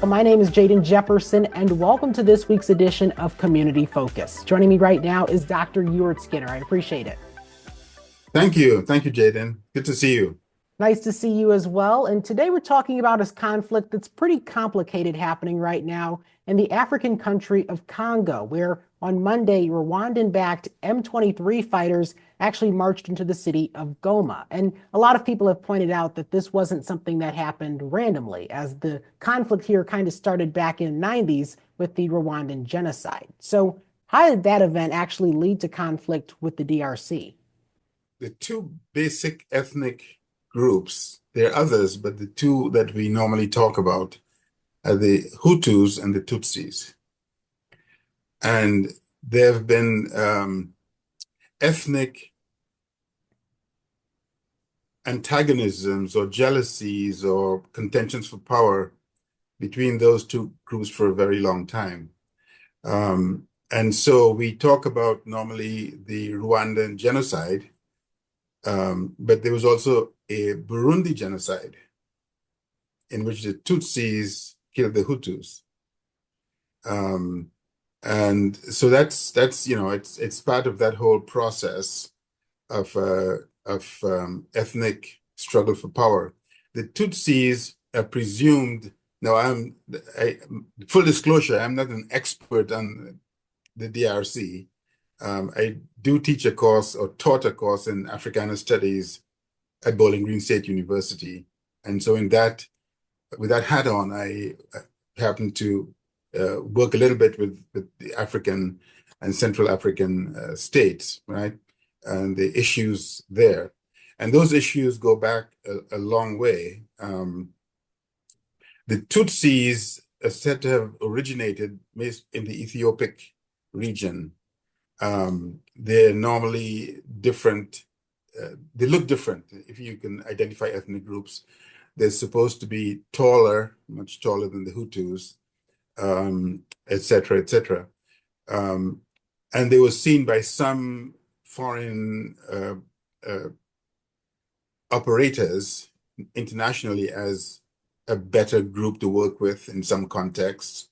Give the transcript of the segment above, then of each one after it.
Well, my name is Jaden Jefferson, and welcome to this week's edition of Community Focus. Joining me right now is Dr. Ewart Skinner. I appreciate it. Thank you. Thank you, Jaden. Good to see you. Nice to see you as well. And today we're talking about a conflict that's pretty complicated happening right now in the African country of Congo, where on Monday, Rwandan-backed M23 fighters actually marched into the city of Goma. And a lot of people have pointed out that this wasn't something that happened randomly, as the conflict here kind of started back in the 90s with the Rwandan genocide. So how did that event actually lead to conflict with the DRC? The two basic ethnic groups, there are others, but the two that we normally talk about are the Hutus and the Tutsis. And there have been ethnic antagonisms or jealousies or contentions for power between those two groups for a very long time. And so we talk about normally the Rwandan genocide, but there was also a Burundi genocide in which the Tutsis killed the Hutus. And so that's it's part of that whole process of ethnic struggle for power. The Tutsis are presumed. Now, full disclosure, I'm not an expert on the DRC. I do teach a course or taught a course in Africana Studies at Bowling Green State University. And so with that hat on, I happen to work a little bit with the African and Central African states, right? And the issues there. And those issues go back a long way. The Tutsis are said to have originated in the Ethiopic region. They're normally different. They look different. If you can identify ethnic groups, they're supposed to be taller, much taller than the Hutus, et cetera, et cetera. And they were seen by some foreign operators internationally as a better group to work with in some contexts.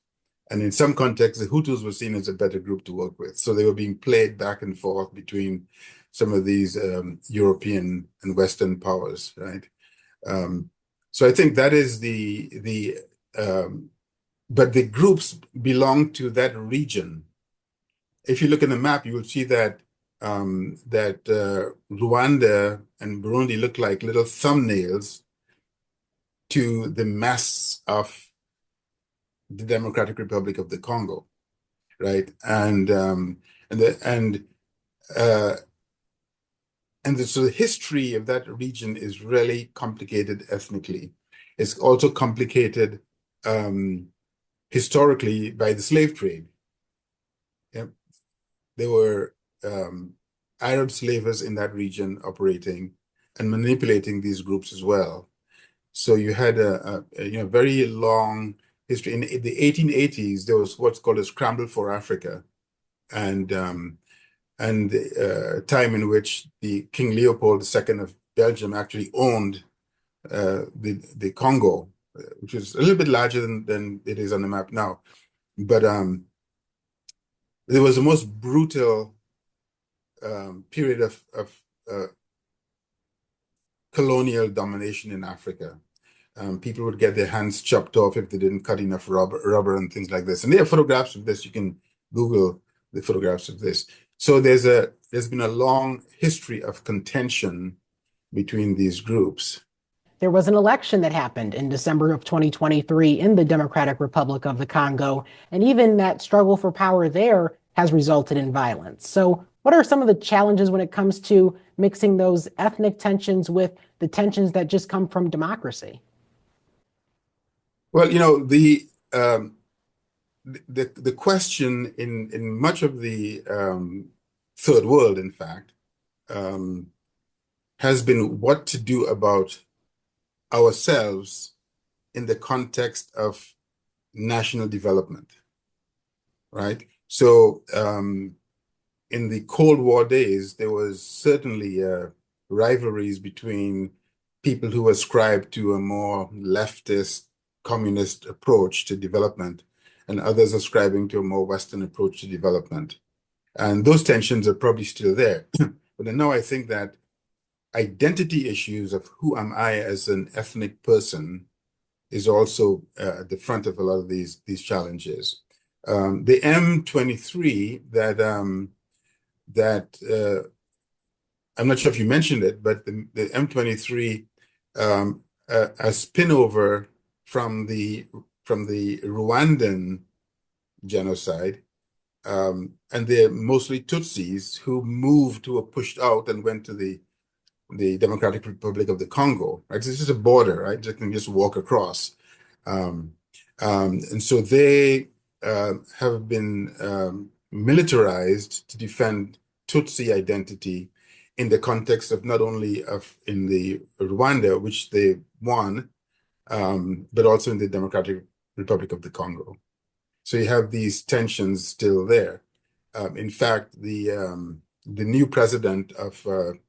And in some contexts, the Hutus were seen as a better group to work with. So they were being played back and forth between some of these European and Western powers, right? So I think that is but the groups belong to that region. If you look at the map, you will see that Rwanda and Burundi look like little thumbnails to the mass of the Democratic Republic of the Congo, right? So the history of that region is really complicated ethnically. It's also complicated historically by the slave trade. Yeah. There were Arab slavers in that region operating and manipulating these groups as well. So you had a very long history. In the 1880s, there was what's called a scramble for Africa, and time in which the King Leopold II of Belgium actually owned the Congo, which is a little bit larger than it is on the map now. But there was the most brutal period of colonial domination in Africa. People would get their hands chopped off if they didn't cut enough rubber and things like this. And there are photographs of this. You can Google the photographs of this. So there's been a long history of contention between these groups. There was an election that happened in December of 2023 in the Democratic Republic of the Congo, and even that struggle for power there has resulted in violence. So what are some of the challenges when it comes to mixing those ethnic tensions with the tensions that just come from democracy? Well, the question in much of the third world, in fact, has been what to do about ourselves in the context of national development, right? So in the Cold War days, there was certainly rivalries between people who ascribed to a more leftist communist approach to development, and others ascribing to a more Western approach to development. And those tensions are probably still there. But now I think that identity issues of who am I as an ethnic person is also at the front of a lot of these challenges. The M23 that I'm not sure if you mentioned it, but the M23 a spinover from the Rwandan genocide, and they're mostly Tutsis who moved, who were pushed out and went to the Democratic Republic of the Congo, right? This is a border, right? You can just walk across. And so they have been militarized to defend Tutsi identity in the context of not only in the Rwanda, which they won, but also in the Democratic Republic of the Congo. So you have these tensions still there. In fact, the new president of the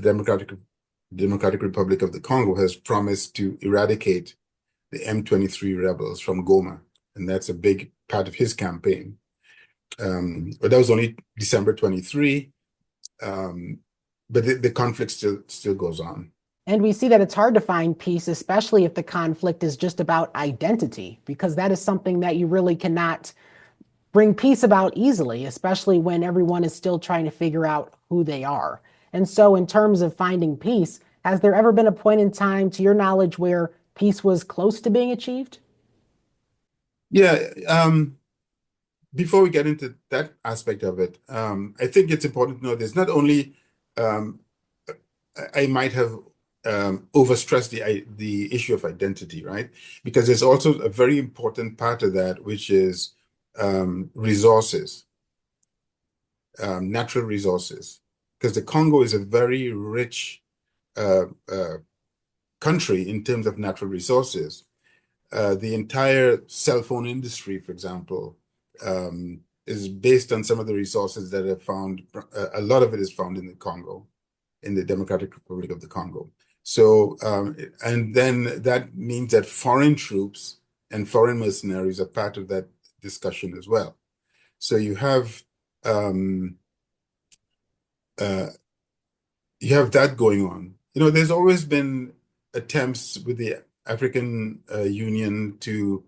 Democratic Republic of the Congo has promised to eradicate the M23 rebels from Goma, and that's a big part of his campaign. But that was only December 23. But the conflict still goes on. And we see that it's hard to find peace, especially if the conflict is just about identity, because that is something that you really cannot bring peace about easily, especially when everyone is still trying to figure out who they are. And so in terms of finding peace, has there ever been a point in time, to your knowledge, where peace was close to being achieved? Yeah. Before we get into that aspect of it, I think it's important to know there's not only I might have overstressed the issue of identity, right? Because there's also a very important part of that, which is resources, natural resources. Because the Congo is a very rich country in terms of natural resources. The entire cell phone industry, for example, is based on some of the resources that are found. A lot of it is found in the Congo, in the Democratic Republic of the Congo. So, and then that means that foreign troops and foreign mercenaries are part of that discussion as well. So you have that going on. You know, there's always been attempts with the African Union to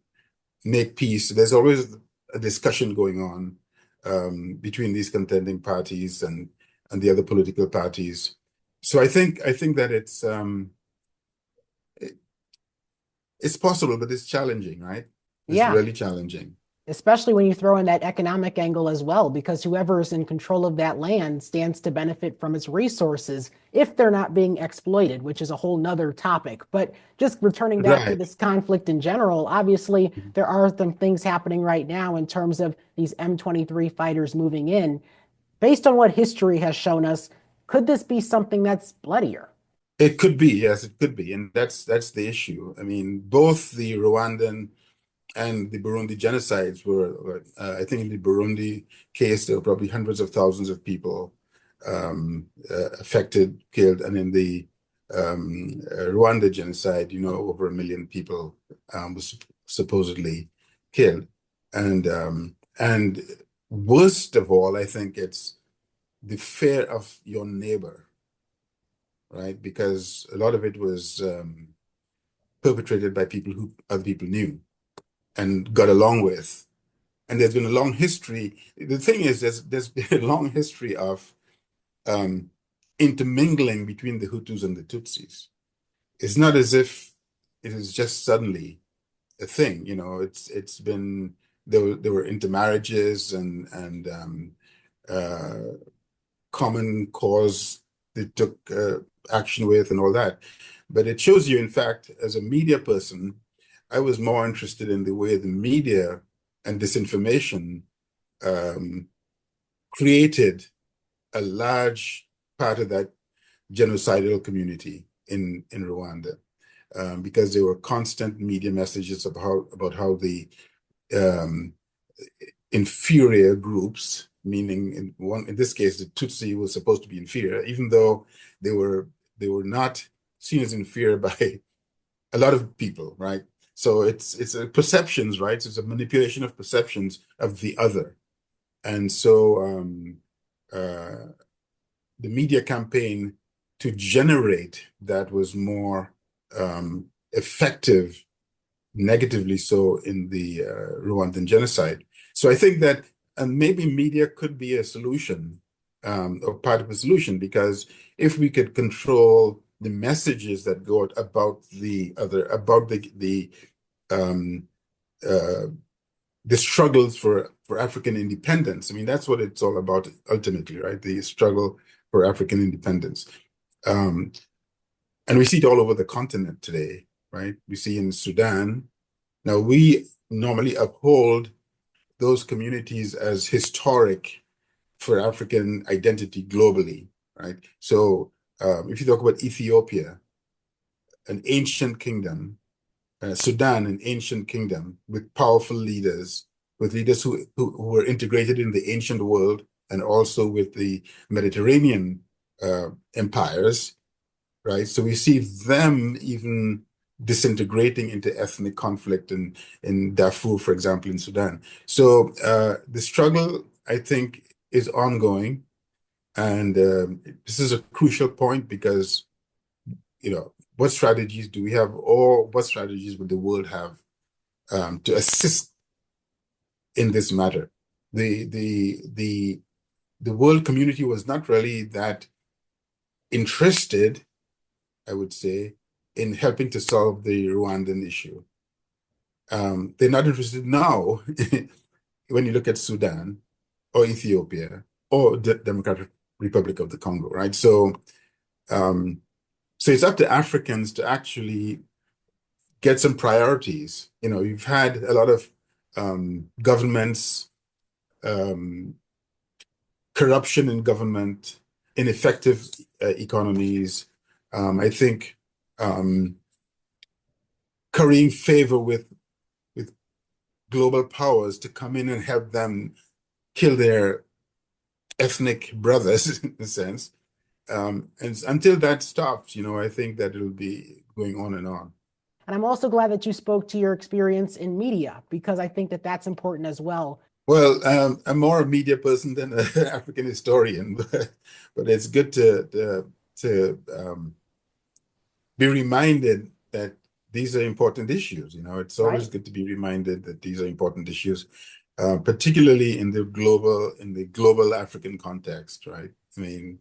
make peace. There's always a discussion going on between these contending parties and the other political parties. So I think that it's possible, but it's challenging, right? It's really challenging. Especially when you throw in that economic angle as well, because whoever is in control of that land stands to benefit from its resources if they're not being exploited, which is a whole nother topic. But just returning back to this conflict in general, obviously there are some things happening right now in terms of these M23 fighters moving in. Based on what history has shown us, could this be something that's bloodier? It could be, yes, it could be. And that's the issue. I mean, both the Rwandan and the Burundi genocides were, I think in the Burundi case, there were probably hundreds of thousands of people affected, killed. And in the Rwanda genocide, you know, over 1 million people was supposedly killed. And worst of all, I think it's the fear of your neighbor, right? Because a lot of it was perpetrated by people who other people knew and got along with. And there's been a long history. The thing is, there's been a long history of intermingling between the Hutus and the Tutsis. It's not as if it is just suddenly a thing, you know. It's been there were intermarriages and common cause they took action with and all that. But it shows you, in fact, as a media person, I was more interested in the way the media and disinformation created a large part of that genocidal community in Rwanda, because there were constant media messages about how the inferior groups, meaning in this case the Tutsi was supposed to be inferior, even though they were not seen as inferior by a lot of people, right? So it's a perceptions, right? It's a manipulation of perceptions of the other. And so uh, the media campaign to generate that was more effective, negatively so, in the Rwandan genocide. So I think that maybe media could be a solution, or part of a solution, because if we could control the messages that go out about the other, about um, uh, the struggles for African independence. I mean, that's what it's all about ultimately, right? The struggle for African independence. Um, and we see it all over the continent today, right? We see in Sudan. Now, we normally uphold those communities as historic for African identity globally, right? So if you talk about Ethiopia, an ancient kingdom, Sudan, an ancient kingdom with powerful leaders, with leaders who were integrated in the ancient world and also with the Mediterranean empires, right? So we see them even disintegrating into ethnic conflict in Darfur, for example, in Sudan. So the struggle, I think, is ongoing. And this is a crucial point because, what strategies do we have, or what strategies would the world have to assist in this matter? The world community was not really that interested, I would say, in helping to solve the Rwandan issue. They're not interested now when you look at Sudan or Ethiopia or the Democratic Republic of the Congo, right? Um, so it's up to Africans to actually get some priorities. You've had a lot of governments, um, corruption in government, ineffective economies. I think um, currying favor with global powers to come in and help them kill their ethnic brothers, in a sense. And until that stops, I think that it'll be going on and on. And I'm also glad that you spoke to your experience in media because I think that that's important as well. Well, I'm more a media person than an African historian, but it's good to be reminded that these are important issues. It's always Right? good to be reminded that these are important issues, particularly in the global African context, right? I mean,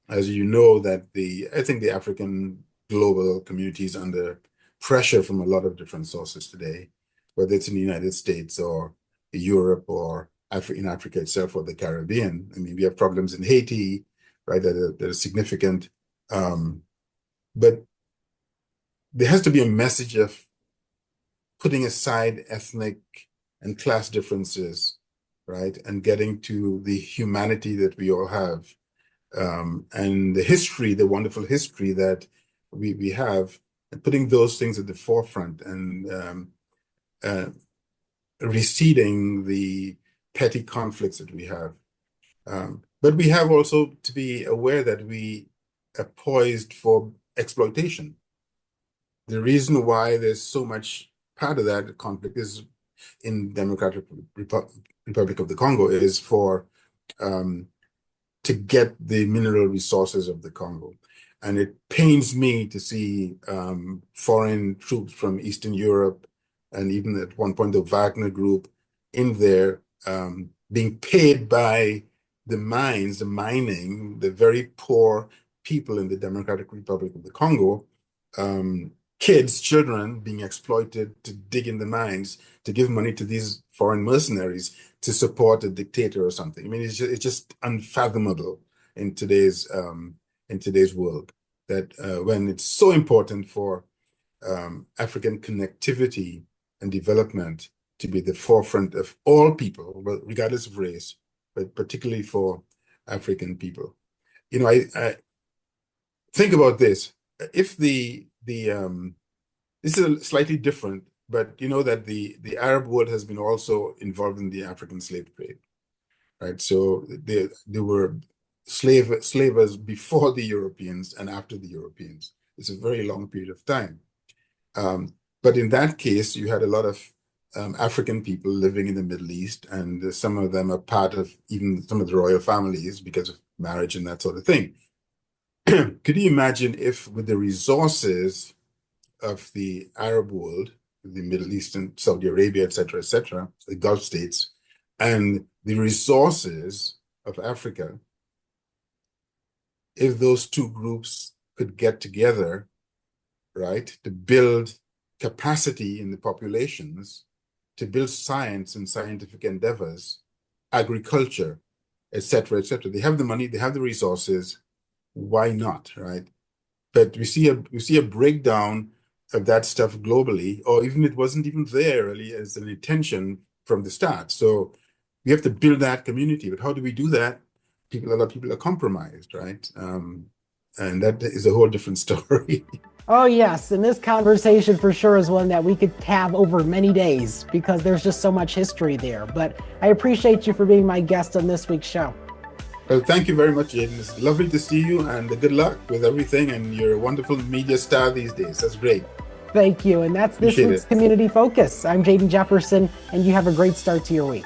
as you know, I think the African global community is under pressure from a lot of different sources today, whether it's in the United States or Europe or in Africa itself or the Caribbean. I mean, we have problems in Haiti, right, that are significant. But there has to be a message of putting aside ethnic and class differences, right, and getting to the humanity that we all have, and the wonderful history that we have, and putting those things at the forefront and uh, receding the petty conflicts that we have. But we have also to be aware that we are poised for exploitation. The reason why there's so much part of that conflict is in Democratic Republic of the Congo is for to get the mineral resources of the Congo. And it pains me to see foreign troops from Eastern Europe and even at one point the Wagner group in there being paid by the mines, the mining, the very poor people in the Democratic Republic of the Congo, children being exploited to dig in the mines, to give money to these foreign mercenaries to support a dictator or something. I mean, it's just unfathomable in today's world that when it's so important for African connectivity and development to be the forefront of all people, regardless of race, but particularly for African people. I think about this. If this is slightly different, but you know that the Arab world has been also involved in the African slave trade, right? So there were slavers before the Europeans and after the Europeans. It's a very long period of time. But in that case, you had a lot of African people living in the Middle East, and some of them are part of even some of the royal families because of marriage and that sort of thing. Could you imagine if, with the resources of the Arab world, the Middle East and Saudi Arabia, et cetera, the Gulf states, and the resources of Africa, if those two groups could get together, right, to build capacity in the populations, to build science and scientific endeavors, agriculture, et cetera, et cetera. They have the money, they have the resources. Why not, right? But we see a breakdown of that stuff globally, or even it wasn't even there really as an intention from the start. So we have to build that community. But how do we do that? A lot of people are compromised, right? And that is a whole different story. Oh, yes. And this conversation for sure is one that we could have over many days because there's just so much history there. But I appreciate you for being my guest on this week's show. Well, thank you very much, Jaden. It's lovely to see you, and good luck with everything. And you're a wonderful media star these days. That's great. Thank you. And that's this week's Community Focus. I'm Jaden Jefferson, and you have a great start to your week.